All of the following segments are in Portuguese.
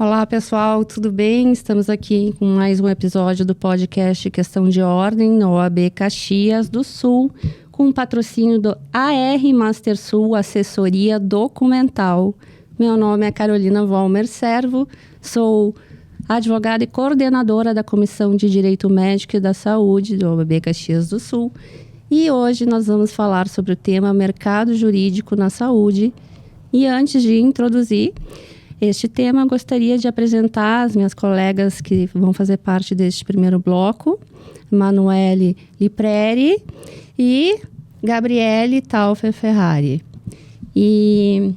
Olá pessoal, tudo bem? Estamos aqui com mais um episódio do podcast Questão de Ordem na OAB Caxias do Sul, com o patrocínio do AR Master Sul Assessoria Documental. Meu nome é Carolina Volmer Servo, sou advogada e coordenadora da Comissão de Direito Médico e da Saúde do OAB Caxias do Sul. E hoje nós vamos falar sobre o tema Mercado Jurídico na Saúde. E antes de introduzir este tema, gostaria de apresentar as minhas colegas que vão fazer parte deste primeiro bloco, Manuele Lipreri e Gabriele Taufer Ferrari. E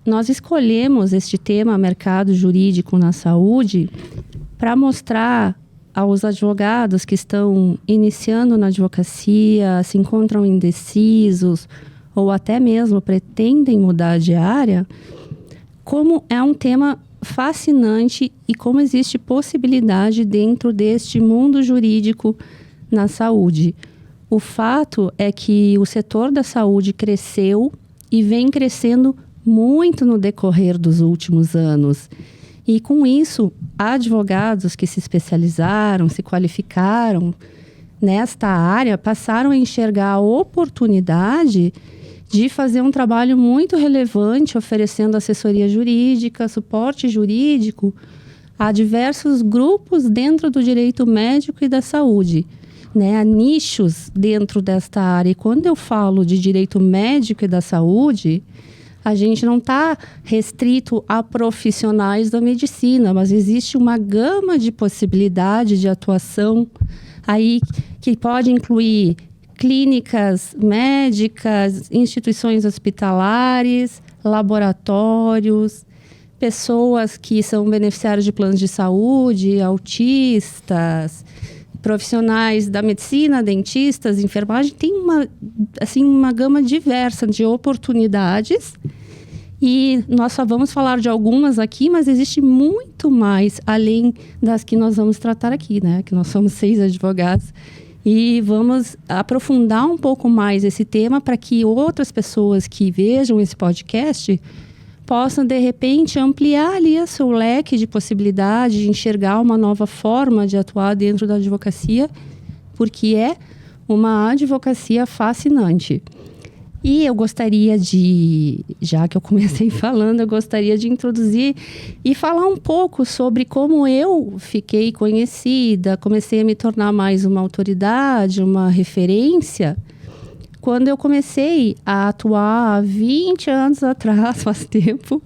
nós escolhemos este tema, mercado jurídico na saúde, para mostrar aos advogados que estão iniciando na advocacia, se encontram indecisos ou até mesmo pretendem mudar de área, como é um tema fascinante e como existe possibilidade dentro deste mundo jurídico na saúde. O fato é que o setor da saúde cresceu e vem crescendo muito no decorrer dos últimos anos. E com isso, advogados que se especializaram, se qualificaram nesta área, passaram a enxergar a oportunidade de fazer um trabalho muito relevante, oferecendo assessoria jurídica, suporte jurídico a diversos grupos dentro do direito médico e da saúde, né? Há nichos dentro desta área. E quando eu falo de direito médico e da saúde, a gente não está restrito a profissionais da medicina, mas existe uma gama de possibilidades de atuação aí que pode incluir clínicas médicas, instituições hospitalares, laboratórios, pessoas que são beneficiários de planos de saúde, autistas, profissionais da medicina, dentistas, enfermagem. Tem uma gama diversa de oportunidades e nós só vamos falar de algumas aqui, mas existe muito mais além das que nós vamos tratar aqui, né? Que nós somos 6 advogados. E vamos aprofundar um pouco mais esse tema para que outras pessoas que vejam esse podcast possam, de repente, ampliar ali o seu leque de possibilidade de enxergar uma nova forma de atuar dentro da advocacia, porque é uma advocacia fascinante. E eu gostaria de, já que eu comecei falando, eu gostaria de introduzir e falar um pouco sobre como eu fiquei conhecida, comecei a me tornar mais uma autoridade, uma referência, quando eu comecei a atuar há 20 anos atrás, faz tempo,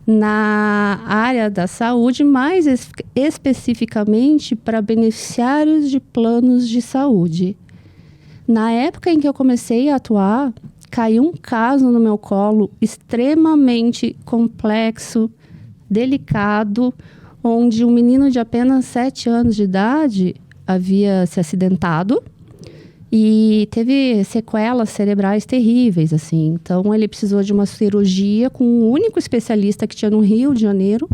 na área da saúde, mais especificamente para beneficiários de planos de saúde. Na época em que eu comecei a atuar, caiu um caso no meu colo extremamente complexo, delicado, onde um menino de apenas 7 anos de idade havia se acidentado e teve sequelas cerebrais terríveis, assim. Então, ele precisou de uma cirurgia com um único especialista que tinha no Rio de Janeiro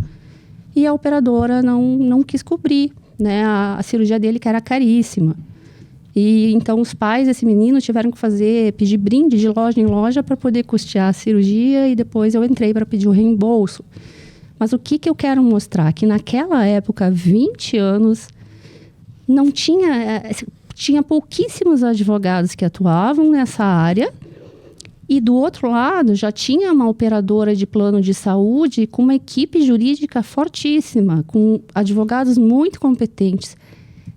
e a operadora não quis cobrir, né, a cirurgia dele, que era caríssima. E então os pais desse menino tiveram que pedir brinde de loja em loja para poder custear a cirurgia, e depois eu entrei para pedir o reembolso. Mas o que eu quero mostrar? Que naquela época, 20 anos, não tinha pouquíssimos advogados que atuavam nessa área, e do outro lado já tinha uma operadora de plano de saúde com uma equipe jurídica fortíssima, com advogados muito competentes.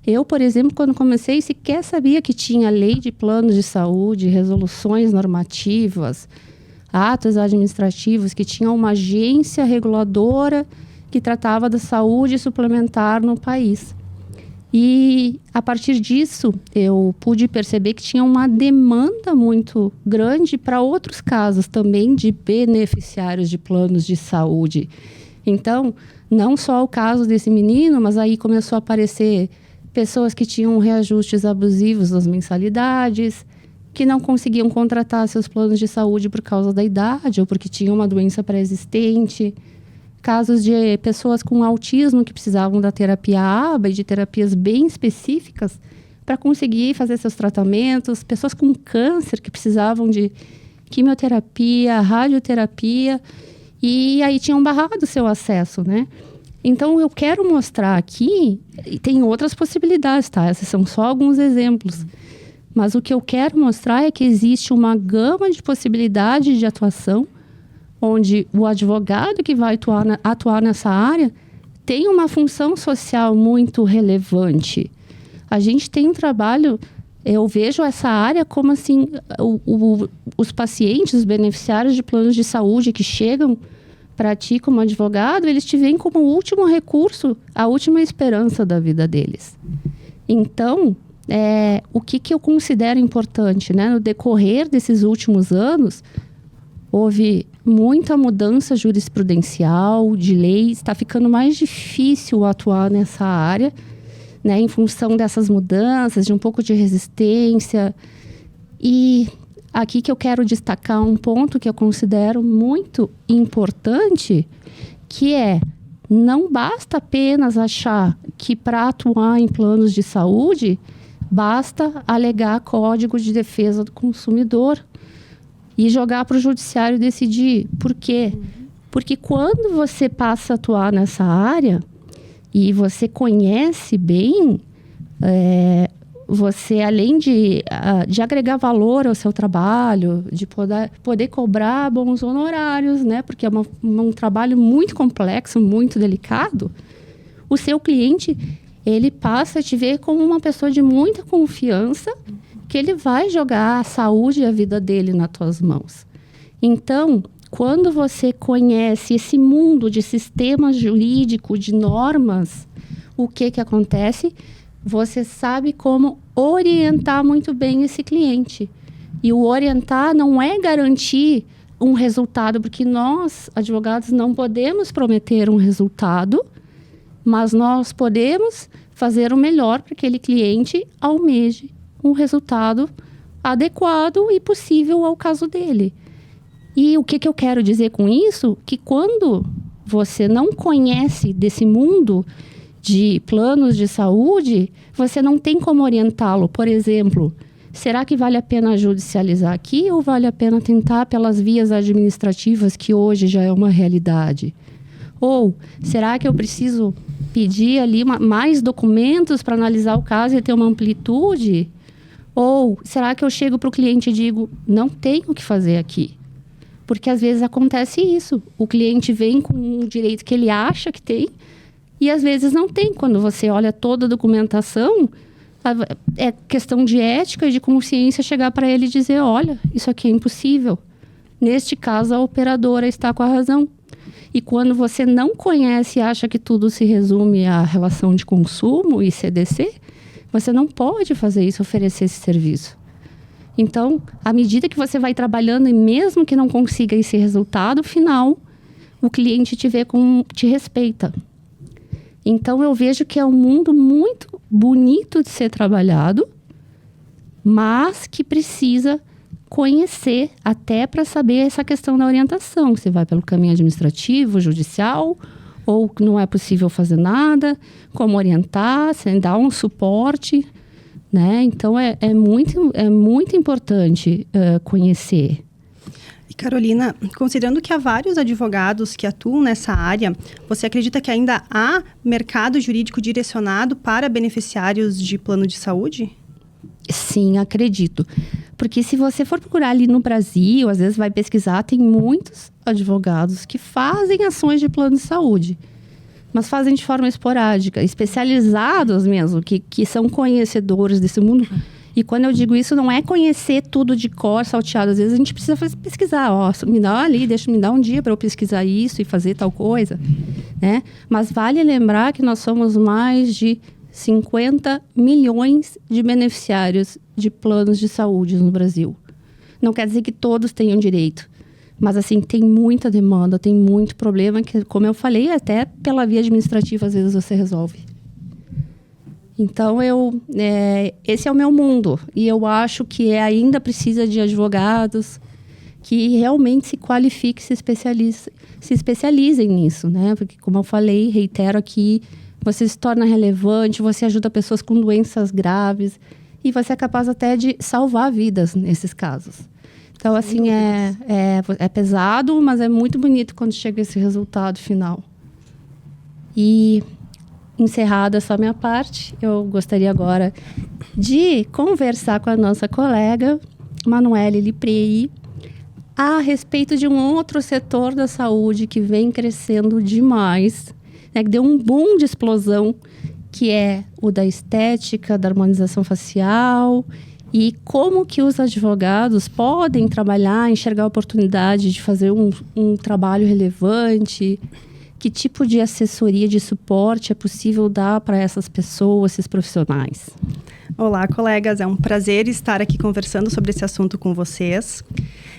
Eu, por exemplo, quando comecei, sequer sabia que tinha lei de planos de saúde, resoluções normativas, atos administrativos, que tinha uma agência reguladora que tratava da saúde suplementar no país. E, a partir disso, eu pude perceber que tinha uma demanda muito grande para outros casos também de beneficiários de planos de saúde. Então, não só o caso desse menino, mas aí começou a aparecer pessoas que tinham reajustes abusivos das mensalidades, que não conseguiam contratar seus planos de saúde por causa da idade ou porque tinham uma doença pré-existente. Casos de pessoas com autismo que precisavam da terapia ABA e de terapias bem específicas para conseguir fazer seus tratamentos. Pessoas com câncer que precisavam de quimioterapia, radioterapia, e aí tinham barrado o seu acesso, né? Então, eu quero mostrar aqui, e tem outras possibilidades, tá? Esses são só alguns exemplos. Mas o que eu quero mostrar é que existe uma gama de possibilidades de atuação, onde o advogado que vai atuar nessa área tem uma função social muito relevante. A gente tem um trabalho, eu vejo essa área como assim, os pacientes, os beneficiários de planos de saúde que chegam para ti como advogado, eles te veem como o último recurso, a última esperança da vida deles. Então, o que eu considero importante, né? No decorrer desses últimos anos, houve muita mudança jurisprudencial, de leis, está ficando mais difícil atuar nessa área, né? Em função dessas mudanças, de um pouco de resistência. E aqui que eu quero destacar um ponto que eu considero muito importante, que não basta apenas achar que para atuar em planos de saúde, basta alegar Código de Defesa do Consumidor e jogar para o judiciário decidir. Por quê? Porque quando você passa a atuar nessa área e você conhece bem, você, além de agregar valor ao seu trabalho, de poder cobrar bons honorários, né? Porque é um trabalho muito complexo, muito delicado, o seu cliente, ele passa a te ver como uma pessoa de muita confiança, que ele vai jogar a saúde e a vida dele nas tuas mãos. Então, quando você conhece esse mundo de sistemas jurídicos, de normas, o que acontece? Você sabe como orientar muito bem esse cliente. E o orientar não é garantir um resultado, porque nós, advogados, não podemos prometer um resultado, mas nós podemos fazer o melhor para que aquele cliente almeje um resultado adequado e possível ao caso dele. E o que eu quero dizer com isso? Que quando você não conhece desse mundo de planos de saúde, você não tem como orientá-lo. Por exemplo, será que vale a pena judicializar aqui ou vale a pena tentar pelas vias administrativas, que hoje já é uma realidade? Ou será que eu preciso pedir ali mais documentos para analisar o caso e ter uma amplitude? Ou será que eu chego para o cliente e digo, não tenho o que fazer aqui? Porque às vezes acontece isso. O cliente vem com um direito que ele acha que tem e às vezes não tem. Quando você olha toda a documentação, é questão de ética e de consciência chegar para ele e dizer, olha, isso aqui é impossível. Neste caso, a operadora está com a razão. E quando você não conhece e acha que tudo se resume à relação de consumo e CDC, você não pode fazer isso, oferecer esse serviço. Então, à medida que você vai trabalhando, e mesmo que não consiga esse resultado final, o cliente te respeita. Então, eu vejo que é um mundo muito bonito de ser trabalhado, mas que precisa conhecer até para saber essa questão da orientação. Se vai pelo caminho administrativo, judicial, ou não é possível fazer nada, como orientar, sem dar um suporte, né? Então, é muito importante conhecer. E Carolina, considerando que há vários advogados que atuam nessa área, você acredita que ainda há mercado jurídico direcionado para beneficiários de plano de saúde? Sim, acredito. Porque se você for procurar ali no Brasil, às vezes vai pesquisar, tem muitos advogados que fazem ações de plano de saúde, mas fazem de forma esporádica, especializados mesmo, que são conhecedores desse mundo. E quando eu digo isso, não é conhecer tudo de cor, salteado. Às vezes a gente precisa pesquisar. Me dá um dia para eu pesquisar isso e fazer tal coisa, né? Mas vale lembrar que nós somos mais de 50 milhões de beneficiários de planos de saúde no Brasil. Não quer dizer que todos tenham direito. Mas, assim, tem muita demanda, tem muito problema que, como eu falei, até pela via administrativa, às vezes, você resolve. Então, esse é o meu mundo. E eu acho que ainda precisa de advogados que realmente se qualifiquem, se especializem nisso, né? Porque, como eu falei, reitero aqui, você se torna relevante, você ajuda pessoas com doenças graves e você é capaz até de salvar vidas nesses casos. Então, assim, é pesado, mas é muito bonito quando chega esse resultado final. E, encerrada essa minha parte, eu gostaria agora de conversar com a nossa colega, Manuele Liprei, a respeito de um outro setor da saúde que vem crescendo demais, né, que deu um boom de explosão, que é o da estética, da harmonização facial, e como que os advogados podem trabalhar, enxergar a oportunidade de fazer um trabalho relevante, que tipo de assessoria, de suporte é possível dar para essas pessoas, esses profissionais? Olá, colegas. É um prazer estar aqui conversando sobre esse assunto com vocês.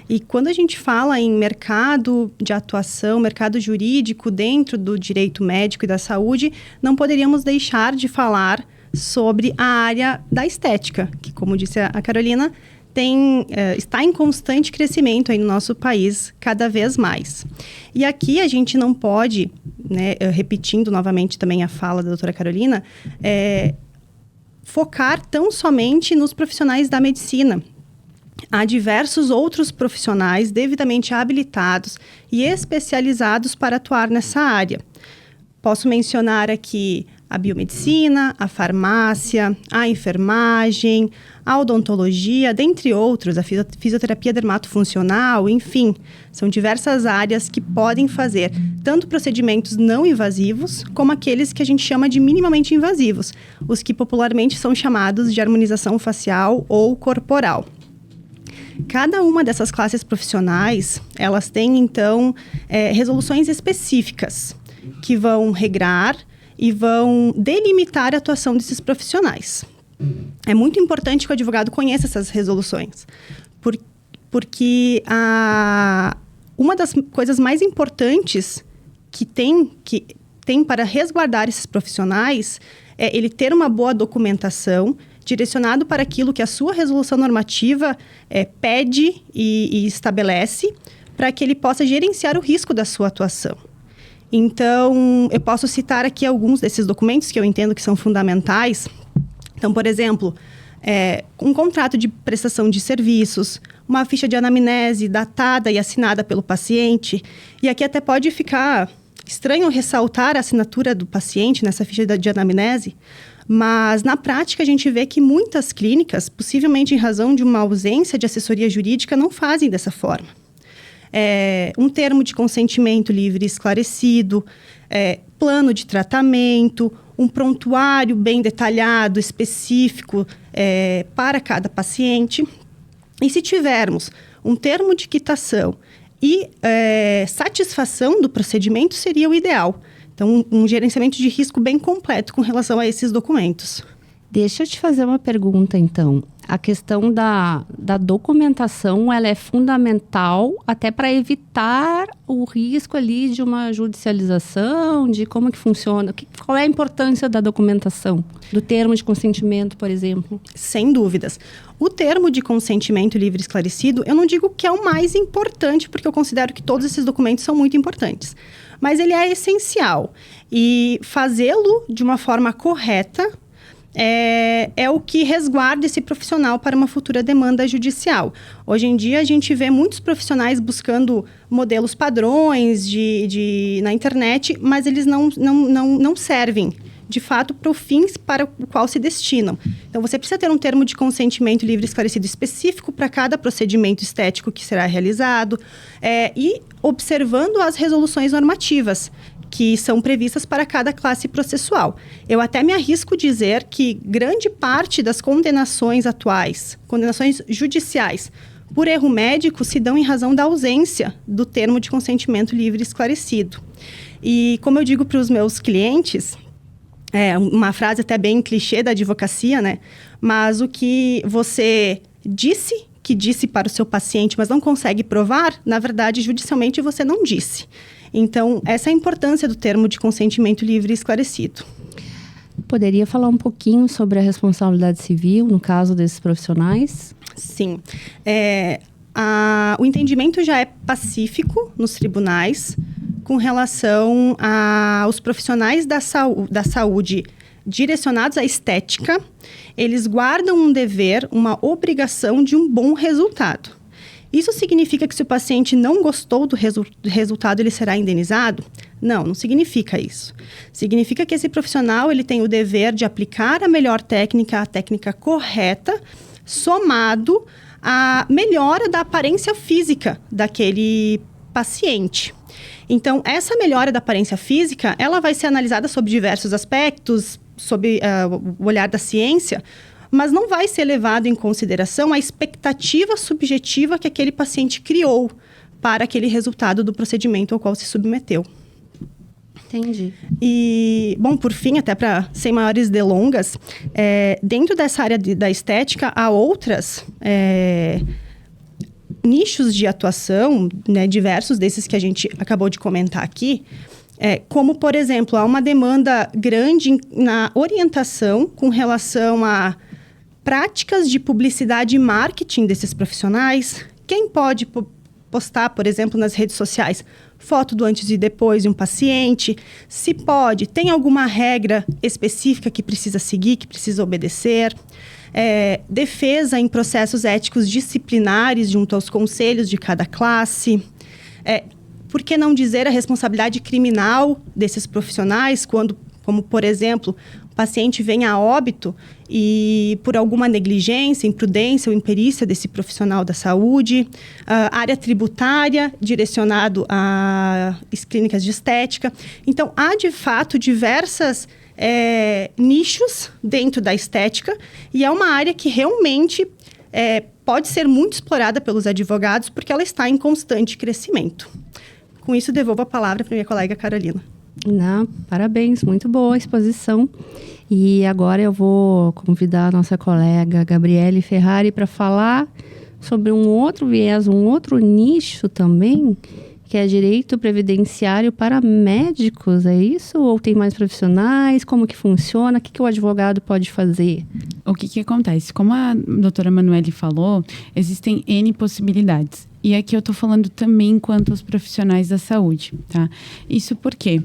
E quando a gente fala em mercado de atuação, mercado jurídico dentro do direito médico e da saúde, não poderíamos deixar de falar sobre a área da estética, que, como disse a Carolina, está em constante crescimento aí no nosso país, cada vez mais. E aqui a gente não pode, né, repetindo novamente também a fala da doutora Carolina, focar tão somente nos profissionais da medicina. Há diversos outros profissionais devidamente habilitados e especializados para atuar nessa área. Posso mencionar aqui a biomedicina, a farmácia, a enfermagem, a odontologia, dentre outros, a fisioterapia dermatofuncional, enfim. São diversas áreas que podem fazer tanto procedimentos não invasivos, como aqueles que a gente chama de minimamente invasivos, os que popularmente são chamados de harmonização facial ou corporal. Cada uma dessas classes profissionais, elas têm, então, resoluções específicas que vão regrar e vão delimitar a atuação desses profissionais. É muito importante que o advogado conheça essas resoluções, porque uma das coisas mais importantes que tem para resguardar esses profissionais é ele ter uma boa documentação direcionado para aquilo que a sua resolução normativa pede e estabelece, para que ele possa gerenciar o risco da sua atuação. Então, eu posso citar aqui alguns desses documentos que eu entendo que são fundamentais. Então, por exemplo, um contrato de prestação de serviços, uma ficha de anamnese datada e assinada pelo paciente. E aqui até pode ficar estranho ressaltar a assinatura do paciente nessa ficha de anamnese, mas na prática a gente vê que muitas clínicas, possivelmente em razão de uma ausência de assessoria jurídica, não fazem dessa forma. Um termo de consentimento livre e esclarecido, plano de tratamento, um prontuário bem detalhado, específico para cada paciente. E se tivermos um termo de quitação e satisfação do procedimento, seria o ideal. Então, um gerenciamento de risco bem completo com relação a esses documentos. Deixa eu te fazer uma pergunta, então. A questão da documentação, ela é fundamental até para evitar o risco ali de uma judicialização, de como que funciona. Qual é a importância da documentação? Do termo de consentimento, por exemplo? Sem dúvidas. O termo de consentimento livre e esclarecido, eu não digo que é o mais importante, porque eu considero que todos esses documentos são muito importantes. Mas ele é essencial. E fazê-lo de uma forma correta é o que resguarda esse profissional para uma futura demanda judicial. Hoje em dia, a gente vê muitos profissionais buscando modelos padrões na internet, mas eles não servem, de fato, para o fim para o qual se destinam. Então, você precisa ter um termo de consentimento livre e esclarecido específico para cada procedimento estético que será realizado e observando as resoluções normativas que são previstas para cada classe processual. Eu até me arrisco dizer que grande parte das condenações atuais, condenações judiciais, por erro médico, se dão em razão da ausência do termo de consentimento livre e esclarecido. E como eu digo para os meus clientes, uma frase até bem clichê da advocacia, né? Mas o que você disse para o seu paciente, mas não consegue provar, na verdade, judicialmente você não disse. Então, essa é a importância do termo de consentimento livre e esclarecido. Poderia falar um pouquinho sobre a responsabilidade civil, no caso desses profissionais? Sim. O entendimento já é pacífico nos tribunais com relação aos profissionais da saúde direcionados à estética. Eles guardam um dever, uma obrigação de um bom resultado. Isso significa que se o paciente não gostou do resultado, ele será indenizado? Não significa isso. Significa que esse profissional ele tem o dever de aplicar a melhor técnica, a técnica correta, somado à melhora da aparência física daquele paciente. Então, essa melhora da aparência física, ela vai ser analisada sob diversos aspectos, sob o olhar da ciência, mas não vai ser levado em consideração a expectativa subjetiva que aquele paciente criou para aquele resultado do procedimento ao qual se submeteu. Entendi. E, bom, por fim, até para sem maiores delongas, dentro dessa área da estética, há outras nichos de atuação, né, diversos desses que a gente acabou de comentar aqui, como, por exemplo, há uma demanda grande na orientação com relação a práticas de publicidade e marketing desses profissionais. Quem pode postar, por exemplo, nas redes sociais, foto do antes e depois de um paciente? Se pode, tem alguma regra específica que precisa seguir, que precisa obedecer? Defesa em processos éticos disciplinares junto aos conselhos de cada classe. Por que não dizer a responsabilidade criminal desses profissionais quando, como por exemplo, o paciente vem a óbito e por alguma negligência, imprudência ou imperícia desse profissional da saúde, área tributária direcionado às clínicas de estética. Então, há de fato diversas nichos dentro da estética e é uma área que realmente pode ser muito explorada pelos advogados porque ela está em constante crescimento. Com isso, devolvo a palavra para minha colega Carolina. Parabéns, muito boa a exposição. E agora eu vou convidar a nossa colega Gabriele Ferrari para falar sobre um outro viés, um outro nicho também, que é direito previdenciário para médicos, é isso? Ou tem mais profissionais? Como que funciona? O que o advogado pode fazer? O que acontece? Como a doutora Manuele falou, existem N possibilidades. E aqui eu estou falando também quanto aos profissionais da saúde, tá? Isso porque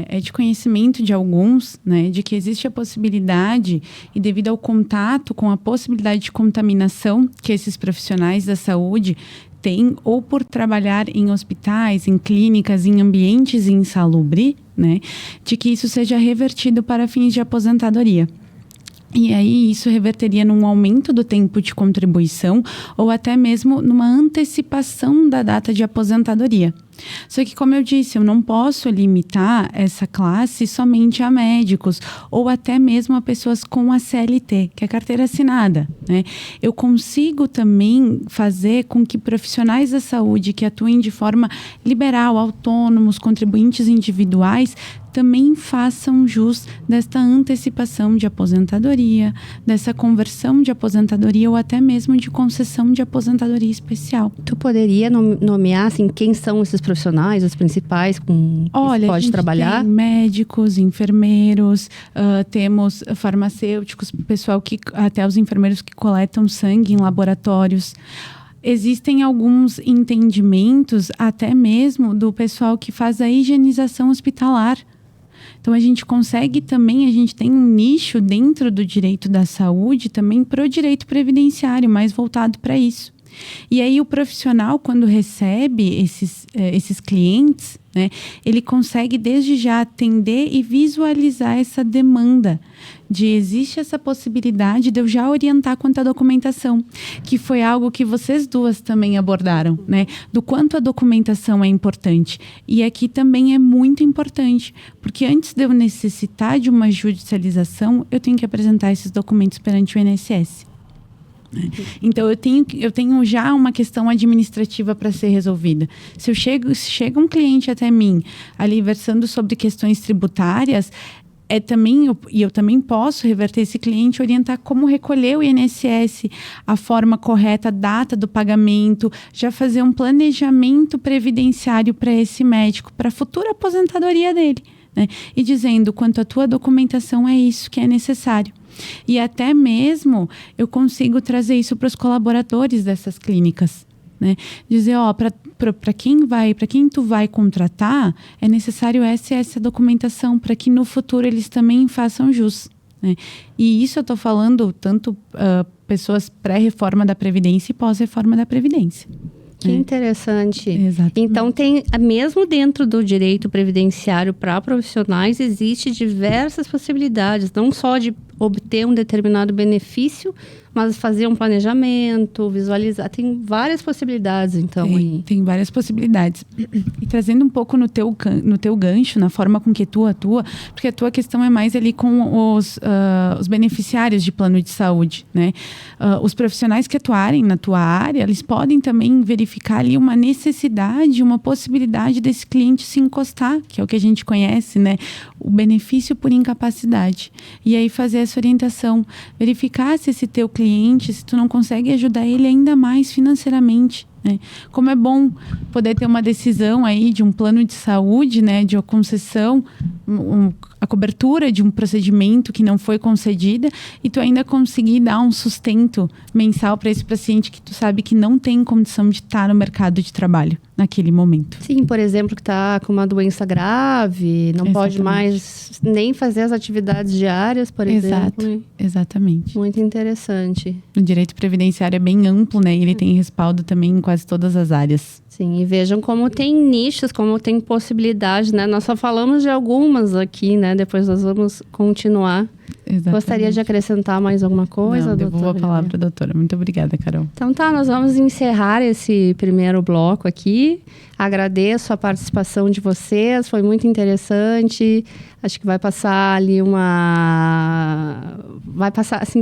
é de conhecimento de alguns, né, de que existe a possibilidade, e devido ao contato com a possibilidade de contaminação que esses profissionais da saúde têm, ou por trabalhar em hospitais, em clínicas, em ambientes insalubres, né, de que isso seja revertido para fins de aposentadoria. E aí isso reverteria num aumento do tempo de contribuição ou até mesmo numa antecipação da data de aposentadoria. Só que, como eu disse, eu não posso limitar essa classe somente a médicos ou até mesmo a pessoas com a CLT, que é a carteira assinada, né? Eu consigo também fazer com que profissionais da saúde que atuem de forma liberal, autônomos, contribuintes individuais, também façam jus desta antecipação de aposentadoria, dessa conversão de aposentadoria ou até mesmo de concessão de aposentadoria especial. Tu poderia nomear, assim, quem são esses profissionais, os principais, com que pode trabalhar? Tem médicos, enfermeiros, temos farmacêuticos, pessoal que, até os enfermeiros que coletam sangue em laboratórios. Existem alguns entendimentos, até mesmo do pessoal que faz a higienização hospitalar. Então, a gente consegue também, a gente tem um nicho dentro do direito da saúde também para o direito previdenciário, mais voltado para isso. E aí, o profissional, quando recebe esses clientes, né, ele consegue desde já atender e visualizar essa demanda existe essa possibilidade de eu já orientar quanto à documentação, que foi algo que vocês duas também abordaram, né? Do quanto a documentação é importante. E aqui também é muito importante, porque antes de eu necessitar de uma judicialização, eu tenho que apresentar esses documentos perante o INSS. Então, eu tenho já uma questão administrativa para ser resolvida. Se chega um cliente até mim, ali versando sobre questões tributárias, eu também posso reverter esse cliente, orientar como recolher o INSS, a forma correta, a data do pagamento, já fazer um planejamento previdenciário para esse médico, para a futura aposentadoria dele, né? E dizendo quanto a tua documentação é isso que é necessário. E até mesmo eu consigo trazer isso para os colaboradores dessas clínicas, né? Dizer, para quem tu vai contratar, é necessário essa documentação para que no futuro eles também façam jus, né? E isso eu estou falando tanto pessoas pré-reforma da Previdência e pós-reforma da Previdência. Que interessante. Exatamente. Então, mesmo dentro do direito previdenciário para profissionais, existe diversas possibilidades, não só de obter um determinado benefício, mas fazer um planejamento, visualizar. Tem várias possibilidades, então. Tem várias possibilidades. E trazendo um pouco no teu gancho, na forma com que tu atua, porque a tua questão é mais ali com os beneficiários de plano de saúde, né? Os profissionais que atuarem na tua área, eles podem também verificar ali uma necessidade, uma possibilidade desse cliente se encostar, que é o que a gente conhece, né? O benefício por incapacidade. E aí fazer essa orientação, verificar se esse teu cliente, se tu não consegue ajudar ele ainda mais financeiramente, né? Como é bom poder ter uma decisão aí de um plano de saúde, né, de uma concessão, a cobertura de um procedimento que não foi concedida e tu ainda conseguir dar um sustento mensal para esse paciente que tu sabe que não tem condição de estar no mercado de trabalho naquele momento. Sim, por exemplo, que está com uma doença grave, não pode mais nem fazer as atividades diárias, por exemplo. Exatamente. Muito interessante. O direito previdenciário é bem amplo, né? E ele tem respaldo também em quase todas as áreas. Sim, e vejam como tem nichos, como tem possibilidades, né? Nós só falamos de algumas aqui, né? Depois nós vamos continuar. Exatamente. Gostaria de acrescentar mais alguma coisa, doutora? Devolvo a palavra, doutora. Muito obrigada, Carol. Então tá, nós vamos encerrar esse primeiro bloco aqui. Agradeço a participação de vocês, foi muito interessante. Acho que vai passar ali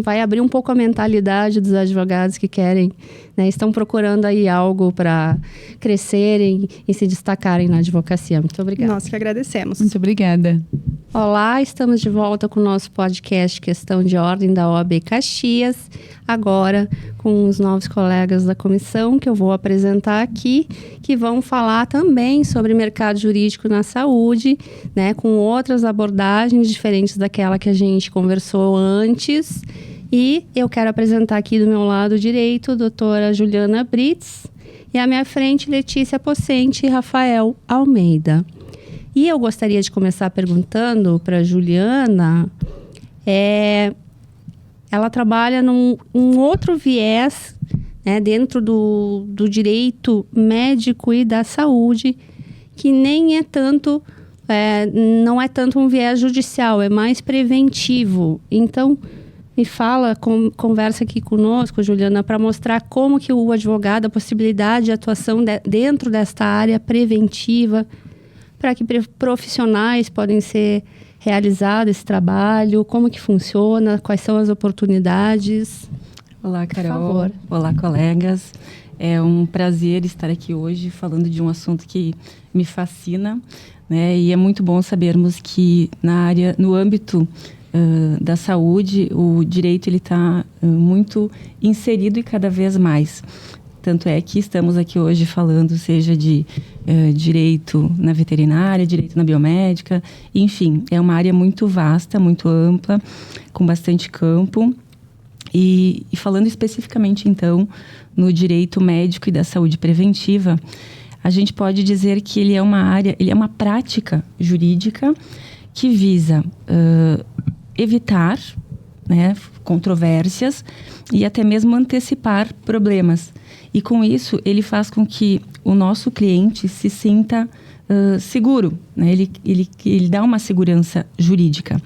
vai abrir um pouco a mentalidade dos advogados que querem, né? Estão procurando aí algo para crescerem e se destacarem na advocacia. Muito obrigada. Nós que agradecemos. Muito obrigada. Olá, estamos de volta com o nosso podcast Questão de Ordem da OAB Caxias. Agora com os novos colegas da comissão que eu vou apresentar aqui, que vão falar também sobre mercado jurídico na saúde, né, com outras abordagens diferentes daquela que a gente conversou antes. E eu quero apresentar aqui do meu lado direito a doutora Juliana Brits e à minha frente Letícia Pocente e Rafael Almeida. E eu gostaria de começar perguntando para a Juliana, ela trabalha num outro viés, né, dentro do direito médico e da saúde, que nem é tanto, não é tanto um viés judicial, é mais preventivo. Então, me fala, conversa aqui conosco, Juliana, para mostrar como que o advogado, a possibilidade de atuação dentro desta área preventiva, para que profissionais podem ser realizado esse trabalho, como que funciona, quais são as oportunidades. Olá, Carol. Por favor. Olá, colegas. É um prazer estar aqui hoje falando de um assunto que me fascina, né? E é muito bom sabermos que no âmbito da saúde, o direito ele está muito inserido e cada vez mais. Tanto é que estamos aqui hoje falando, seja de direito na veterinária, direito na biomédica, enfim, é uma área muito vasta, muito ampla, com bastante campo. E falando especificamente, então, no direito médico e da saúde preventiva, a gente pode dizer que ele é uma prática jurídica que visa evitar, né, controvérsias e até mesmo antecipar problemas. E com isso, ele faz com que o nosso cliente se sinta seguro, né? Ele dá uma segurança jurídica.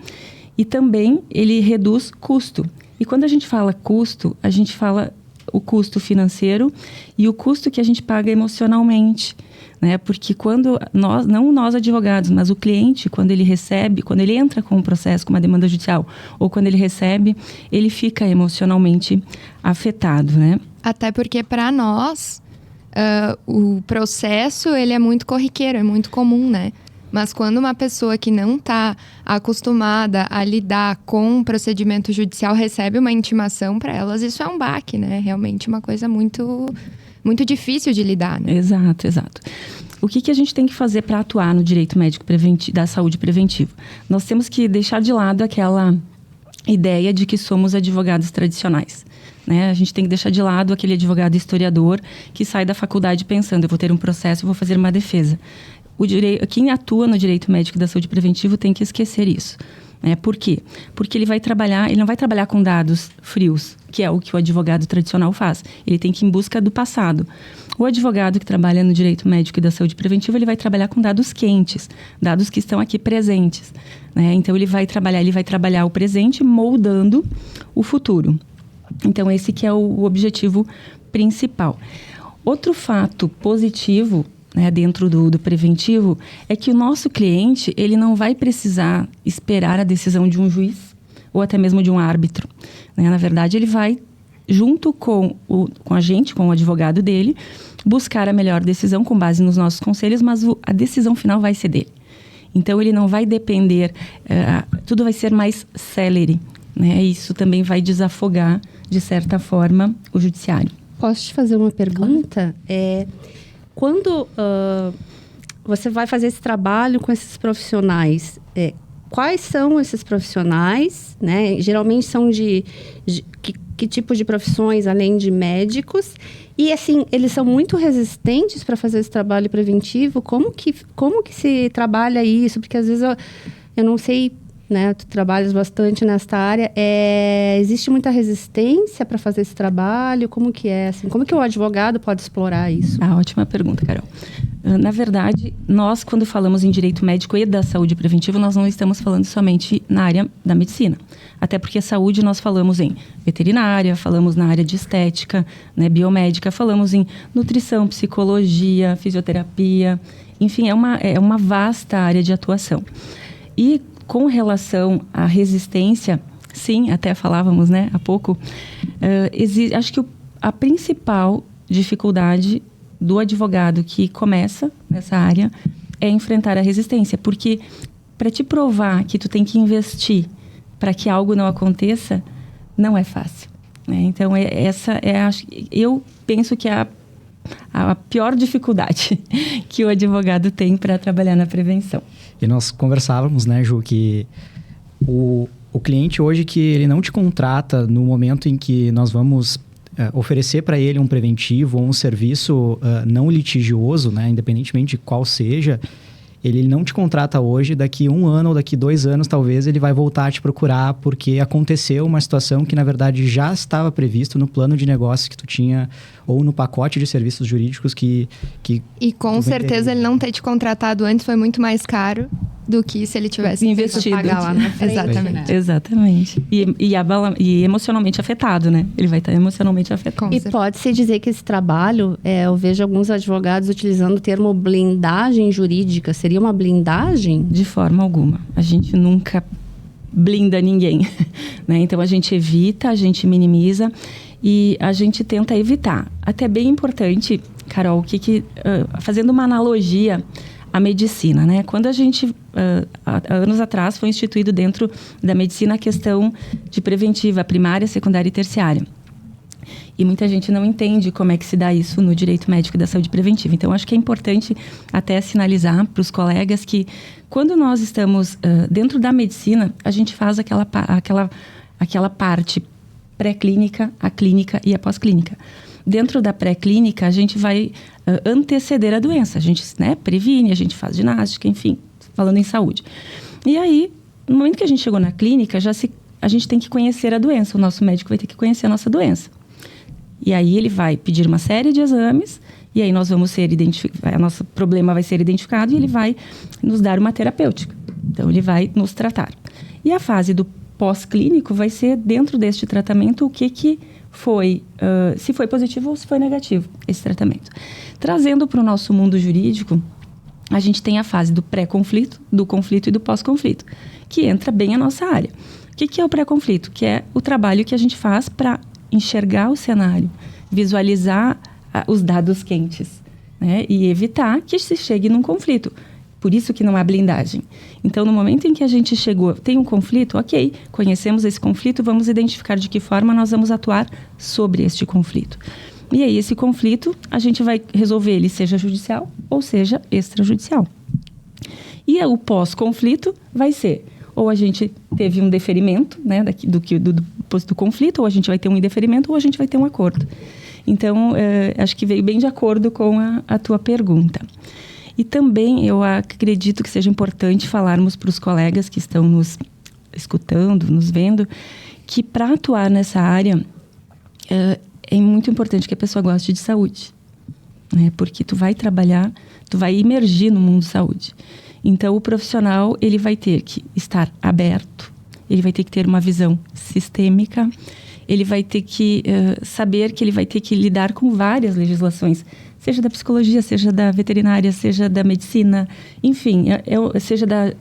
E também ele reduz custo. E quando a gente fala custo, a gente fala o custo financeiro e o custo que a gente paga emocionalmente, né? Porque quando não nós advogados, mas o cliente, quando ele entra com um processo, com uma demanda judicial, ou quando ele recebe, ele fica emocionalmente afetado, né? Até porque para nós, o processo ele é muito corriqueiro, é muito comum, né? Mas quando uma pessoa que não está acostumada a lidar com um procedimento judicial recebe uma intimação, para elas isso é um baque, né? Realmente uma coisa muito, muito difícil de lidar, né? Exato, exato. O que a gente tem que fazer para atuar no direito médico da saúde preventiva? Nós temos que deixar de lado aquela ideia de que somos advogados tradicionais, né? A gente tem que deixar de lado aquele advogado historiador que sai da faculdade pensando, eu vou ter um processo, eu vou fazer uma defesa. Quem atua no direito médico da saúde preventiva tem que esquecer isso. Por quê? Porque ele não vai trabalhar com dados frios, que é o que o advogado tradicional faz. Ele tem que ir em busca do passado. O advogado que trabalha no direito médico e da saúde preventiva, ele vai trabalhar com dados quentes, dados que estão aqui presentes, né? Então, ele vai trabalhar o presente moldando o futuro. Então, esse que é o objetivo principal. Outro fato positivo, né, dentro do preventivo, é que o nosso cliente, ele não vai precisar esperar a decisão de um juiz ou até mesmo de um árbitro, né? Na verdade, ele vai, junto com a gente, com o advogado dele, buscar a melhor decisão com base nos nossos conselhos, mas a decisão final vai ser dele. Então, ele não vai depender, tudo vai ser mais célere, né? Isso também vai desafogar, de certa forma, o judiciário. Posso te fazer uma pergunta? Quando você vai fazer esse trabalho com esses profissionais, quais são esses profissionais, né? Geralmente são de que tipo de profissões, além de médicos? E, assim, eles são muito resistentes para fazer esse trabalho preventivo? Como que se trabalha isso? Porque, às vezes, eu não sei, né? Tu trabalhas bastante nesta área. Existe muita resistência para fazer esse trabalho? Como que é, assim? Como que o advogado pode explorar isso? Ótima pergunta, Carol. Na verdade, nós, quando falamos em direito médico e da saúde preventiva, nós não estamos falando somente na área da medicina. Até porque a saúde nós falamos em veterinária, falamos na área de estética, né, biomédica, falamos em nutrição, psicologia, fisioterapia. Enfim, é uma vasta área de atuação. E com relação à resistência, sim, até falávamos, né, há pouco, acho que a principal dificuldade do advogado que começa nessa área é enfrentar a resistência, porque para te provar que tu tem que investir para que algo não aconteça, não é fácil, né? Então, eu penso que é a pior dificuldade que o advogado tem para trabalhar na prevenção. E nós conversávamos, né, Ju, que o cliente hoje que ele não te contrata no momento em que nós vamos oferecer para ele um preventivo ou um serviço não litigioso, né, independentemente de qual seja, ele não te contrata hoje, daqui 1 ano ou daqui 2 anos, talvez, ele vai voltar a te procurar porque aconteceu uma situação que, na verdade, já estava previsto no plano de negócio que tu tinha ou no pacote de serviços jurídicos que E com certeza ele não ter te contratado antes foi muito mais caro do que se ele tivesse investido. Pagar lá na frente, Exatamente. né? Exatamente. E emocionalmente afetado, né? Ele vai estar emocionalmente afetado. E pode-se dizer que esse trabalho, eu vejo alguns advogados utilizando o termo blindagem jurídica. Seria uma blindagem? De forma alguma. A gente nunca blinda ninguém, né? Então, a gente evita, a gente minimiza e a gente tenta evitar. Até bem importante, Carol, fazendo uma analogia à medicina, né? Quando a gente, há anos atrás, foi instituído dentro da medicina a questão de preventiva, primária, secundária e terciária. E muita gente não entende como é que se dá isso no direito médico e da saúde preventiva. Então, acho que é importante até sinalizar para os colegas que quando nós estamos dentro da medicina, a gente faz aquela parte pré-clínica, a clínica e a pós-clínica. Dentro da pré-clínica, a gente vai anteceder a doença. A gente, né, previne, a gente faz ginástica, enfim, falando em saúde. E aí, no momento que a gente chegou na clínica, a gente tem que conhecer a doença. O nosso médico vai ter que conhecer a nossa doença. E aí, ele vai pedir uma série de exames, e aí nós vamos o nosso problema vai ser identificado, e ele vai nos dar uma terapêutica. Então, ele vai nos tratar. E a fase do pós-clínico vai ser, dentro deste tratamento, o que foi, se foi positivo ou se foi negativo, esse tratamento. Trazendo para o nosso mundo jurídico, a gente tem a fase do pré-conflito, do conflito e do pós-conflito, que entra bem a nossa área. O que é o pré-conflito? Que é o trabalho que a gente faz para enxergar o cenário, visualizar os dados quentes, né? E evitar que se chegue num conflito. Por isso que não há blindagem. Então, no momento em que a gente chegou, tem um conflito, ok, conhecemos esse conflito, vamos identificar de que forma nós vamos atuar sobre este conflito. E aí, esse conflito, a gente vai resolver ele, seja judicial ou seja extrajudicial. E o pós-conflito vai ser, ou a gente teve um deferimento, né, do conflito, ou a gente vai ter um indeferimento, ou a gente vai ter um acordo. Então, acho que veio bem de acordo com a tua pergunta. E também eu acredito que seja importante falarmos para os colegas que estão nos escutando, nos vendo, que para atuar nessa área é muito importante que a pessoa goste de saúde, né? Porque tu vai trabalhar, tu vai imergir no mundo de saúde. Então, o profissional, ele vai ter que estar aberto, ele vai ter que ter uma visão sistêmica, ele vai ter que saber que ele vai ter que lidar com várias legislações, seja da psicologia, seja da veterinária, seja da medicina, enfim, seja da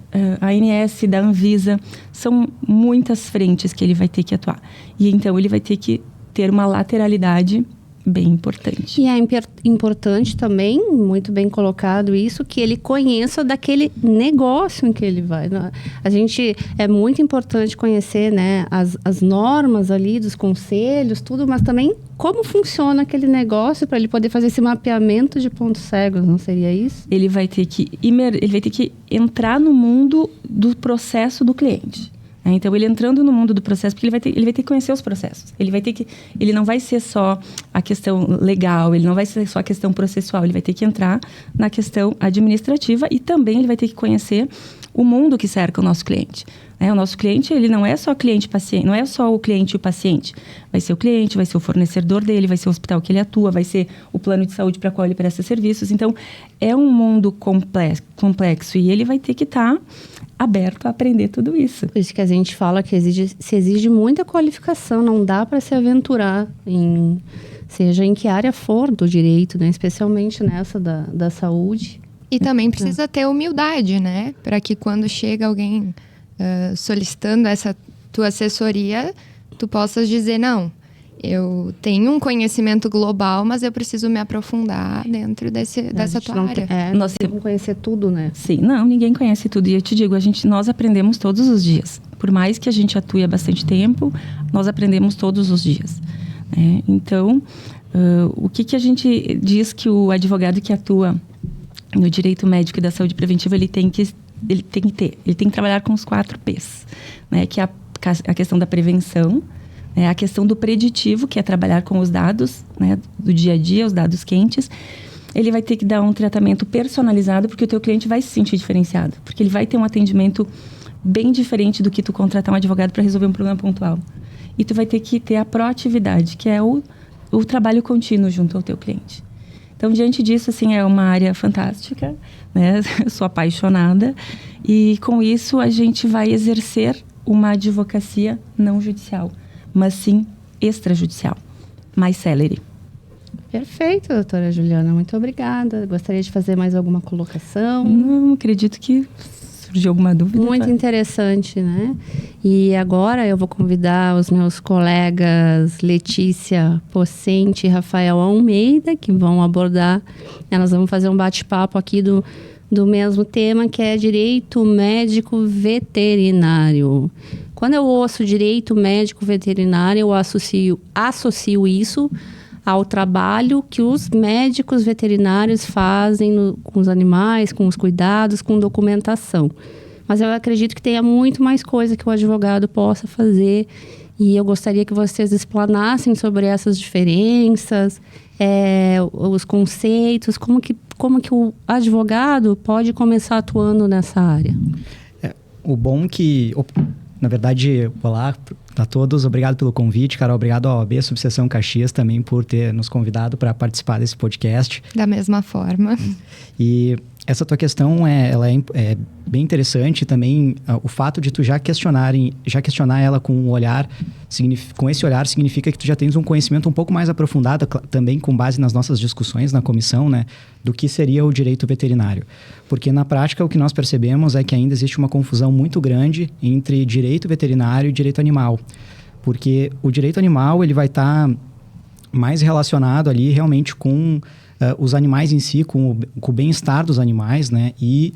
ANS, da Anvisa. São muitas frentes que ele vai ter que atuar. E então ele vai ter que ter uma lateralidade bem importante. E é importante também, muito bem colocado isso, que ele conheça daquele negócio em que ele vai. A gente, é muito importante conhecer, né, as normas ali dos conselhos, tudo, mas também como funciona aquele negócio para ele poder fazer esse mapeamento de pontos cegos, não seria isso? Ele vai ter que entrar no mundo do processo do cliente. Então, ele entrando no mundo do processo, porque ele vai ter que conhecer os processos. Ele não vai ser só a questão legal, ele não vai ser só a questão processual, ele vai ter que entrar na questão administrativa e também ele vai ter que conhecer o mundo que cerca o nosso cliente. O nosso cliente, ele não é só cliente-paciente, não é só o cliente e o paciente. Vai ser o cliente, vai ser o fornecedor dele, vai ser o hospital que ele atua, vai ser o plano de saúde para qual ele presta serviços. Então, é um mundo complexo e ele vai ter que estar aberto a aprender tudo isso. Por isso que a gente fala que se exige muita qualificação, não dá para se aventurar seja em que área for do direito, né? Especialmente nessa da saúde. E também precisa ter humildade, né? Para que quando chega alguém solicitando essa tua assessoria, tu possas dizer, não, eu tenho um conhecimento global, mas eu preciso me aprofundar dentro dessa tua área. Nós temos que conhecer tudo, né? Sim, não, ninguém conhece tudo. E eu te digo, nós aprendemos todos os dias. Por mais que a gente atue há bastante tempo, nós aprendemos todos os dias. Então, o que a gente diz que o advogado que atua no direito médico e da saúde preventiva, ele tem que trabalhar com os 4 P's, né? Que é a questão da prevenção, a questão do preditivo, que é trabalhar com os dados, né, do dia a dia, os dados quentes. Ele vai ter que dar um tratamento personalizado, porque o teu cliente vai se sentir diferenciado, porque ele vai ter um atendimento bem diferente do que tu contratar um advogado para resolver um problema pontual. E tu vai ter que ter a proatividade, que é o trabalho contínuo junto ao teu cliente. Então, diante disso, assim, é uma área fantástica, né? Eu sou apaixonada. E, com isso, a gente vai exercer uma advocacia não judicial, mas sim extrajudicial, mais célere. Perfeito, doutora Juliana. Muito obrigada. Gostaria de fazer mais alguma colocação? Não, acredito que surgiu alguma dúvida. Muito interessante, né? E agora eu vou convidar os meus colegas Letícia Pocente e Rafael Almeida, que vão abordar, nós vamos fazer um bate-papo aqui do mesmo tema, que é direito médico veterinário. Quando eu ouço direito médico veterinário, eu associo isso ao trabalho que os médicos veterinários fazem com os animais, com os cuidados, com documentação. Mas eu acredito que tenha muito mais coisa que o advogado possa fazer. E eu gostaria que vocês explanassem sobre essas diferenças, os conceitos, como que o advogado pode começar atuando nessa área. O bom que... Na verdade, olá a todos, obrigado pelo convite, Carol, obrigado à OAB Subseção Caxias também por ter nos convidado para participar desse podcast. Da mesma forma. E essa tua questão ela é bem interessante também, o fato de tu já questionar ela com um olhar, com esse olhar significa que tu já tens um conhecimento um pouco mais aprofundado, também com base nas nossas discussões na comissão, né, do que seria o direito veterinário. Porque na prática o que nós percebemos é que ainda existe uma confusão muito grande entre direito veterinário e direito animal. Porque o direito animal ele vai estar mais relacionado ali realmente com os animais em si, com o bem-estar dos animais, né? E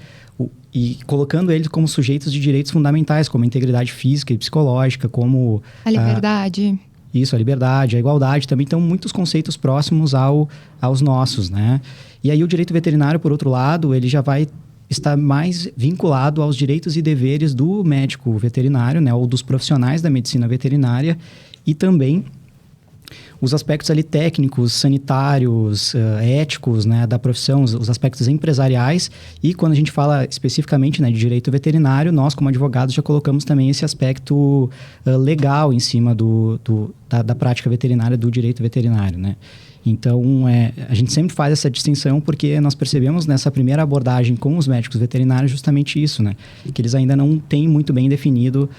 colocando eles como sujeitos de direitos fundamentais, como a integridade física e psicológica, como... A liberdade. A liberdade, a igualdade, também estão muitos conceitos próximos aos nossos, né? E aí o direito veterinário, por outro lado, ele já vai estar mais vinculado aos direitos e deveres do médico veterinário, né? Ou dos profissionais da medicina veterinária, e também os aspectos ali técnicos, sanitários, éticos, né, da profissão, os aspectos empresariais. E quando a gente fala especificamente, né, de direito veterinário, nós como advogados já colocamos também esse aspecto legal em cima da prática veterinária, do direito veterinário, né? Então, a gente sempre faz essa distinção porque nós percebemos nessa primeira abordagem com os médicos veterinários justamente isso, né? Que eles ainda não têm muito bem definido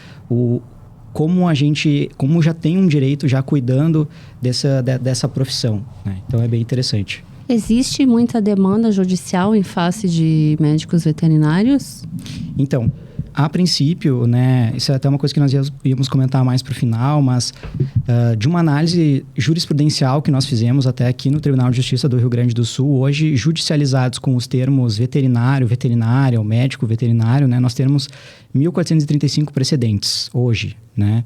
como já tem um direito já cuidando dessa profissão, né? Então, é bem interessante. Existe muita demanda judicial em face de médicos veterinários? Então, a princípio, né, isso é até uma coisa que nós íamos comentar mais para o final, mas de uma análise jurisprudencial que nós fizemos até aqui no Tribunal de Justiça do Rio Grande do Sul, hoje judicializados com os termos veterinário, veterinária, ou médico veterinário, né, nós temos 1.435 precedentes hoje, né?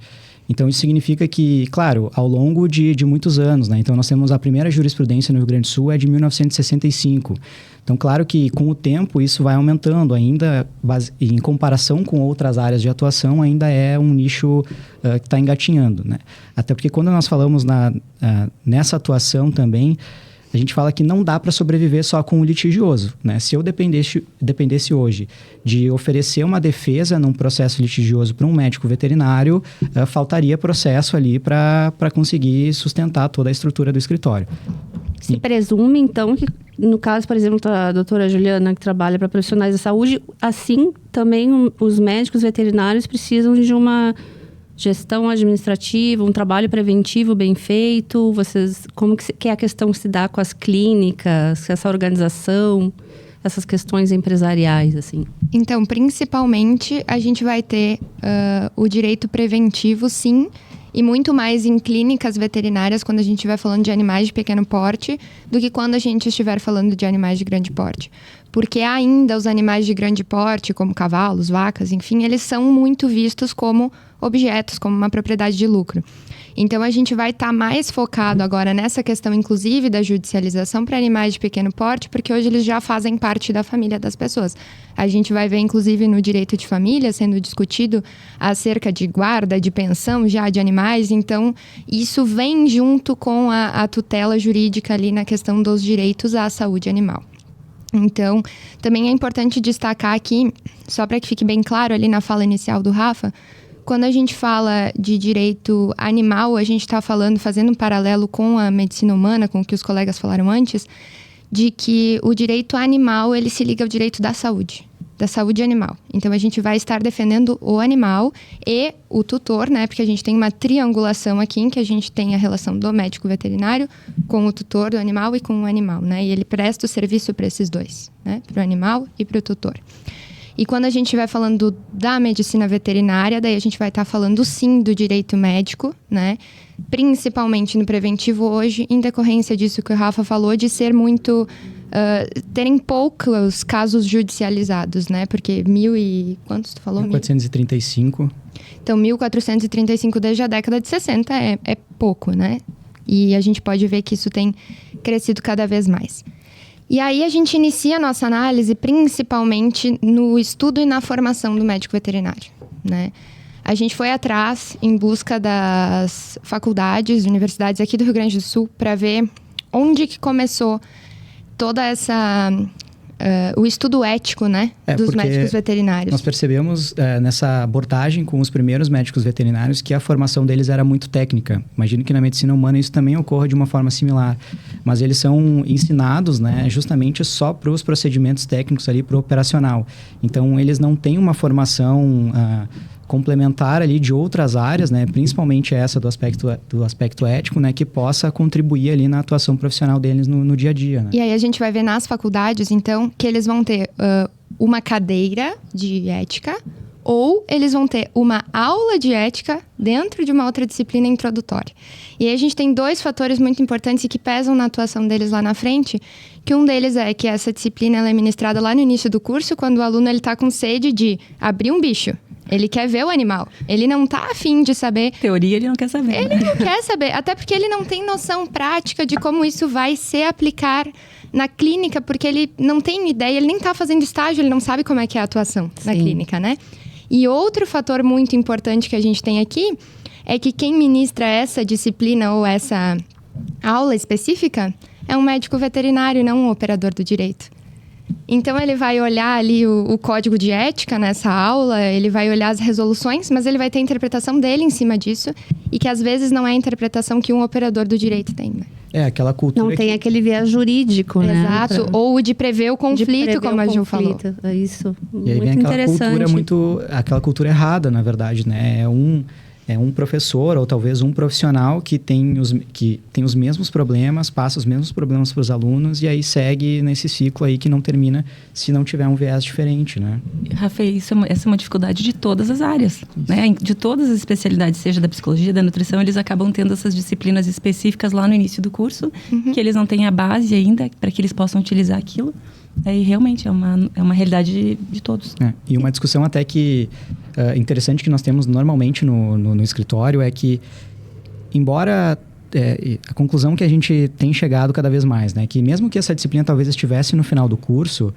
Então, isso significa que, claro, ao longo de muitos anos, né? Então, nós temos a primeira jurisprudência no Rio Grande do Sul é de 1965. Então, claro que com o tempo isso vai aumentando ainda, em comparação com outras áreas de atuação, ainda é um nicho que está engatinhando, né? Até porque quando nós falamos nessa atuação também, a gente fala que não dá para sobreviver só com o litigioso, né? Se eu dependesse hoje de oferecer uma defesa num processo litigioso para um médico veterinário, faltaria processo ali para conseguir sustentar toda a estrutura do escritório. Se presume, então, que no caso, por exemplo, da doutora Juliana, que trabalha para profissionais da saúde, assim também os médicos veterinários precisam de uma gestão administrativa, um trabalho preventivo bem feito. Como que é a questão que se dá com as clínicas, essa organização, essas questões empresariais, assim? Então, principalmente, a gente vai ter o direito preventivo, sim, e muito mais em clínicas veterinárias quando a gente estiver falando de animais de pequeno porte do que quando a gente estiver falando de animais de grande porte. Porque ainda os animais de grande porte, como cavalos, vacas, enfim, eles são muito vistos como objetos, como uma propriedade de lucro. Então, a gente vai estar mais focado agora nessa questão, inclusive, da judicialização para animais de pequeno porte, porque hoje eles já fazem parte da família das pessoas. A gente vai ver, inclusive, no direito de família sendo discutido acerca de guarda, de pensão já de animais. Então, isso vem junto com a tutela jurídica ali na questão dos direitos à saúde animal. Então, também é importante destacar aqui, só para que fique bem claro ali na fala inicial do Rafa, quando a gente fala de direito animal, a gente está fazendo um paralelo com a medicina humana, com o que os colegas falaram antes, de que o direito animal, ele se liga ao direito da saúde animal. Então, a gente vai estar defendendo o animal e o tutor, né? Porque a gente tem uma triangulação aqui, em que a gente tem a relação do médico veterinário com o tutor do animal e com o animal, né? E ele presta o serviço para esses dois, né? Para o animal e para o tutor. E quando a gente estiver falando da medicina veterinária, daí a gente vai estar falando sim do direito médico, né? Principalmente no preventivo hoje, em decorrência disso que o Rafa falou, de ser muito... terem poucos casos judicializados, né? Porque quantos tu falou? 1.435. Então, 1.435 desde a década de 60 é pouco, né? E a gente pode ver que isso tem crescido cada vez mais. E aí a gente inicia a nossa análise principalmente no estudo e na formação do médico veterinário, né? A gente foi atrás em busca das faculdades, universidades aqui do Rio Grande do Sul para ver onde que começou toda essa... o estudo ético, né, dos médicos veterinários. Nós percebemos nessa abordagem com os primeiros médicos veterinários que a formação deles era muito técnica. Imagino que na medicina humana isso também ocorra de uma forma similar. Mas eles são ensinados, né, justamente só para os procedimentos técnicos ali, para o operacional. Então, eles não têm uma formação complementar ali de outras áreas, né, principalmente essa do aspecto ético, né, que possa contribuir ali na atuação profissional deles no dia a dia, né? E aí a gente vai ver nas faculdades, então, que eles vão ter uma cadeira de ética ou eles vão ter uma aula de ética dentro de uma outra disciplina introdutória. E aí a gente tem dois fatores muito importantes e que pesam na atuação deles lá na frente, que um deles é que essa disciplina ela é ministrada lá no início do curso, quando o aluno está com sede de abrir um bicho. Ele quer ver o animal. Ele não tá afim de saber... Teoria ele não quer saber. Ele não quer saber. Até porque ele não tem noção prática de como isso vai se aplicar na clínica. Porque ele não tem ideia, ele nem tá fazendo estágio, ele não sabe como é que é a atuação na clínica, né? E outro fator muito importante que a gente tem aqui é que quem ministra essa disciplina ou essa aula específica é um médico veterinário, não um operador do direito. Então, ele vai olhar ali o código de ética nessa aula, ele vai olhar as resoluções, mas ele vai ter a interpretação dele em cima disso, e que às vezes não é a interpretação que um operador do direito tem, né? Aquela cultura. Não tem aquele viés jurídico, né? Exato, ou o de prever o conflito, como a Gil falou. É isso, E aí vem aquela cultura errada, na verdade, né? É um professor ou talvez um profissional que tem os mesmos problemas, passa os mesmos problemas para os alunos e aí segue nesse ciclo aí que não termina se não tiver um viés diferente, né? Rafa, essa é uma dificuldade de todas as áreas, né? De todas as especialidades, seja da psicologia, da nutrição, eles acabam tendo essas disciplinas específicas lá no início do curso, que eles não têm a base ainda para que eles possam utilizar aquilo. E realmente é uma realidade de todos. E uma discussão até que interessante que nós temos normalmente no escritório é que, embora a conclusão que a gente tem chegado cada vez mais, né, que mesmo que essa disciplina talvez estivesse no final do curso,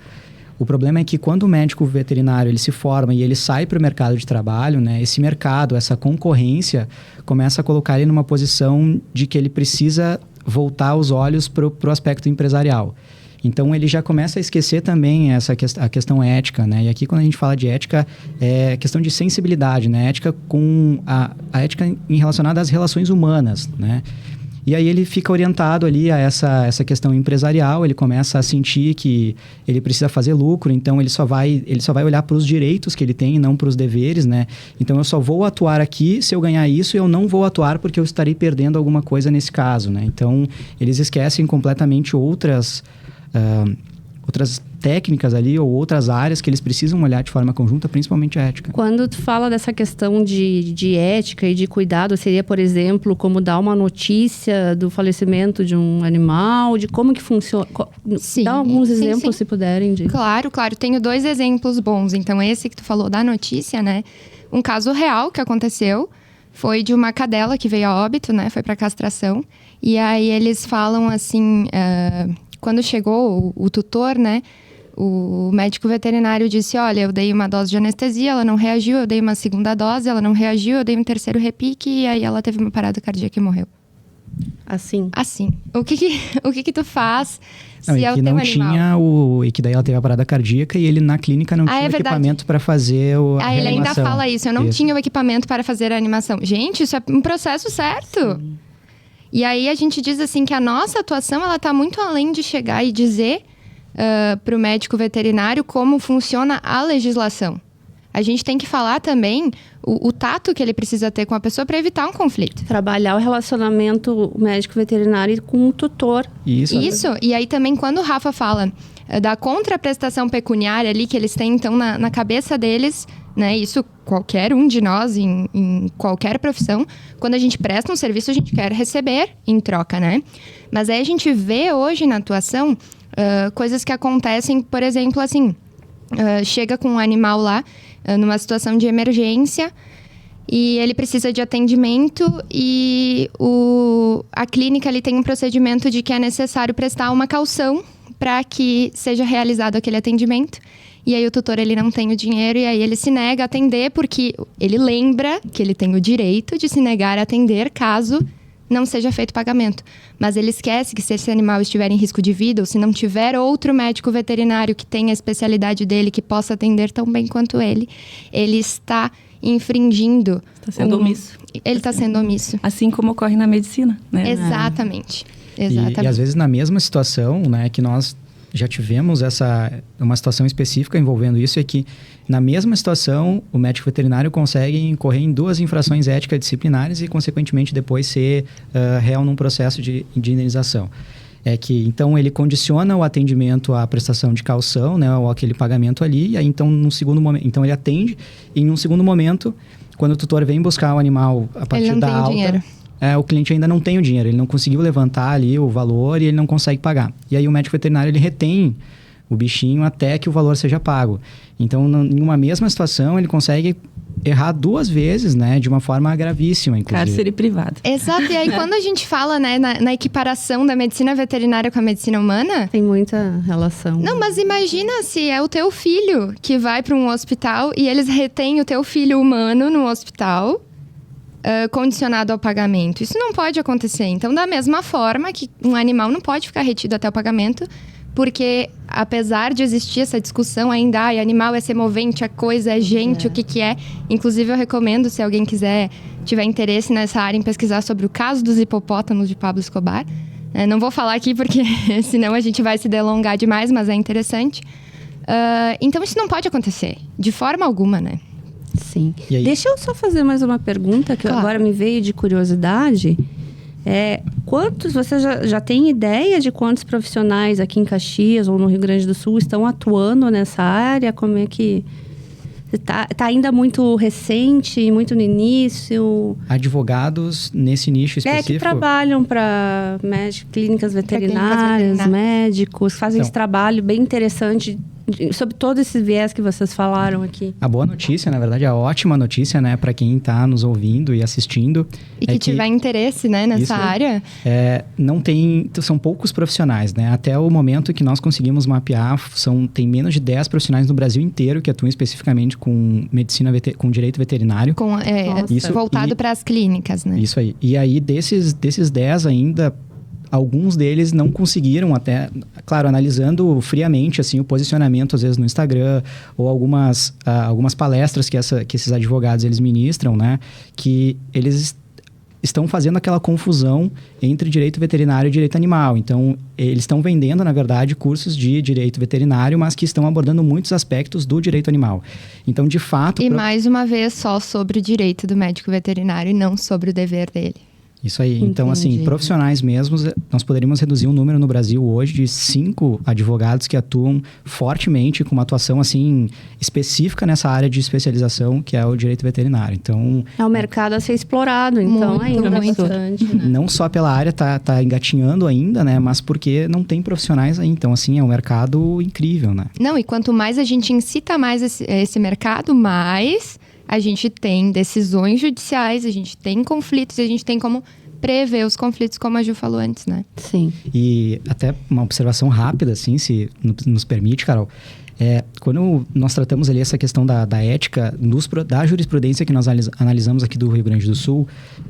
o problema é que quando o médico veterinário ele se forma e ele sai para o mercado de trabalho, né, esse mercado, essa concorrência, começa a colocar ele numa posição de que ele precisa voltar os olhos para o aspecto empresarial. Então, ele já começa a esquecer também a questão ética, né? E aqui, quando a gente fala de ética, é questão de sensibilidade, né? Ética com a ética relacionada às relações humanas, né? E aí, ele fica orientado ali a essa questão empresarial, ele começa a sentir que ele precisa fazer lucro, então ele só vai olhar para os direitos que ele tem e não para os deveres, né? Então, eu só vou atuar aqui se eu ganhar isso e eu não vou atuar porque eu estarei perdendo alguma coisa nesse caso, né? Então, eles esquecem completamente outras técnicas ali ou outras áreas que eles precisam olhar de forma conjunta, principalmente a ética. Quando tu fala dessa questão de ética e de cuidado, seria, por exemplo, como dar uma notícia do falecimento de um animal, de como que funciona? Sim, dá alguns exemplos, sim. se puderem. Claro. Tenho 2 exemplos bons. Então, esse que tu falou da notícia, né? Um caso real que aconteceu foi de uma cadela que veio a óbito, né? Foi para castração. E aí, eles falam assim... Quando chegou o tutor, né, o médico veterinário disse, olha, eu dei uma dose de anestesia, ela não reagiu, eu dei uma segunda dose, ela não reagiu, eu dei um terceiro repique e aí ela teve uma parada cardíaca e morreu. Assim. O que tu faz se é o teu não animal? E que daí ela teve a parada cardíaca e ele na clínica não tinha o equipamento para fazer a ele ainda reanimação. fala isso, eu não tinha o equipamento para fazer a animação. Gente, isso é um processo certo. Sim. E aí a gente diz assim que a nossa atuação ela está muito além de chegar e dizer para o médico veterinário como funciona a legislação. A gente tem que falar também o tato que ele precisa ter com a pessoa para evitar um conflito. Trabalhar o relacionamento médico veterinário com o tutor. Isso. E aí também quando o Rafa fala da contraprestação pecuniária ali que eles têm então na cabeça deles, né? Isso qualquer um de nós em qualquer profissão, quando a gente presta um serviço a gente quer receber em troca, né? Mas aí a gente vê hoje na atuação coisas que acontecem, por exemplo, assim, chega com um animal lá numa situação de emergência e ele precisa de atendimento e a clínica ali tem um procedimento de que é necessário prestar uma caução para que seja realizado aquele atendimento. E aí o tutor ele não tem o dinheiro e aí ele se nega a atender porque ele lembra que ele tem o direito de se negar a atender caso não seja feito pagamento. Mas ele esquece que se esse animal estiver em risco de vida ou se não tiver outro médico veterinário que tenha a especialidade dele, que possa atender tão bem quanto ele está infringindo. Está sendo omisso. Ele está sendo omisso. Assim como ocorre na medicina, né? Exatamente. E às vezes na mesma situação, né, que nós já tivemos uma situação específica envolvendo isso, é que na mesma situação o médico veterinário consegue incorrer em 2 infrações éticas disciplinares e consequentemente depois ser réu num processo de indenização. É que então ele condiciona o atendimento à prestação de caução, né, ou aquele pagamento ali, e aí então num segundo momento, então ele atende e em um segundo momento, quando o tutor vem buscar o animal a partir da alta, dinheiro. O cliente ainda não tem o dinheiro, ele não conseguiu levantar ali o valor e ele não consegue pagar. E aí o médico veterinário ele retém o bichinho até que o valor seja pago. Então, em uma mesma situação, ele consegue errar 2 vezes, né? De uma forma gravíssima, inclusive. Cárcere privado. Exato. E aí, quando a gente fala, né, na equiparação da medicina veterinária com a medicina humana... Tem muita relação. Não, mas imagina se é o teu filho que vai para um hospital e eles retêm o teu filho humano no hospital... condicionado ao pagamento. Isso não pode acontecer. Então, da mesma forma que um animal não pode ficar retido até o pagamento, porque apesar de existir essa discussão ainda, animal é semovente, a coisa é gente, o que é. Inclusive, eu recomendo, se alguém tiver interesse nessa área, em pesquisar sobre o caso dos hipopótamos de Pablo Escobar. Não vou falar aqui porque senão a gente vai se delongar demais, mas é interessante. Então, isso não pode acontecer, de forma alguma, né? Sim. Deixa eu só fazer mais uma pergunta, que agora me veio de curiosidade. Você já tem ideia de quantos profissionais aqui em Caxias ou no Rio Grande do Sul estão atuando nessa área? Como é que... Tá ainda muito recente, muito no início? Advogados nesse nicho específico? Que trabalham para clínicas veterinárias, médicos, fazem esse trabalho bem interessante sobre todo esse viés que vocês falaram aqui. A boa notícia, na verdade, a ótima notícia, né, para quem está nos ouvindo e assistindo. E que tiver interesse, né, nessa área. Não tem, são poucos profissionais, né? Até o momento que nós conseguimos mapear, tem menos de 10 profissionais no Brasil inteiro que atuam especificamente com medicina, com direito veterinário. Voltado para as clínicas, né? Isso aí. E aí, desses 10 ainda... Alguns deles não conseguiram até, claro, analisando friamente assim, o posicionamento, às vezes, no Instagram, ou algumas palestras que esses advogados eles ministram, né? Que eles estão fazendo aquela confusão entre direito veterinário e direito animal. Então, eles estão vendendo, na verdade, cursos de direito veterinário, mas que estão abordando muitos aspectos do direito animal. Então, de fato... E mais uma vez, só sobre o direito do médico veterinário e não sobre o dever dele. Isso aí. Então, assim, profissionais mesmos, nós poderíamos reduzir o número no Brasil hoje de 5 advogados que atuam fortemente com uma atuação, assim, específica nessa área de especialização, que é o direito veterinário. Então... É um mercado a ser explorado, então, ainda bastante, né? Não só pela área tá engatinhando ainda, né? Mas porque não tem profissionais aí. Então, assim, é um mercado incrível, né? Não, e quanto mais a gente incita mais esse mercado, mais... A gente tem decisões judiciais, a gente tem conflitos e a gente tem como prever os conflitos, como a Ju falou antes, né? Sim. E até uma observação rápida, assim, se nos permite, Carol. Quando nós tratamos ali essa questão da ética, da jurisprudência que nós analisamos aqui do Rio Grande do Sul,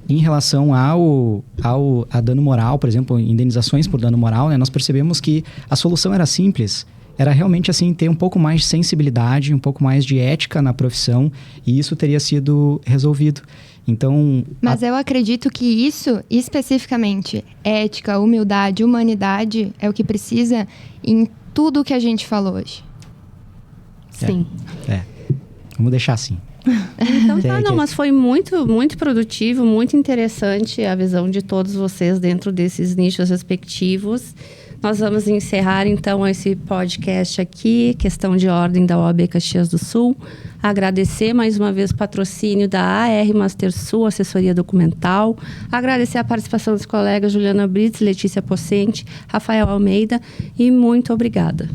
em relação a dano moral, por exemplo, indenizações por dano moral, né, nós percebemos que a solução era simples. Era realmente, assim, ter um pouco mais de sensibilidade, um pouco mais de ética na profissão, e isso teria sido resolvido. Então... Mas eu acredito que isso, especificamente, ética, humildade, humanidade, é o que precisa em tudo que a gente falou hoje. Sim. Vamos deixar assim. Então mas foi muito, muito produtivo, muito interessante a visão de todos vocês dentro desses nichos respectivos. Nós vamos encerrar, então, esse podcast aqui, Questão de Ordem da OAB Caxias do Sul. Agradecer mais uma vez o patrocínio da AR Master Sul, assessoria documental. Agradecer a participação dos colegas Juliana Brits, Letícia Pocente, Rafael Almeida. E muito obrigada.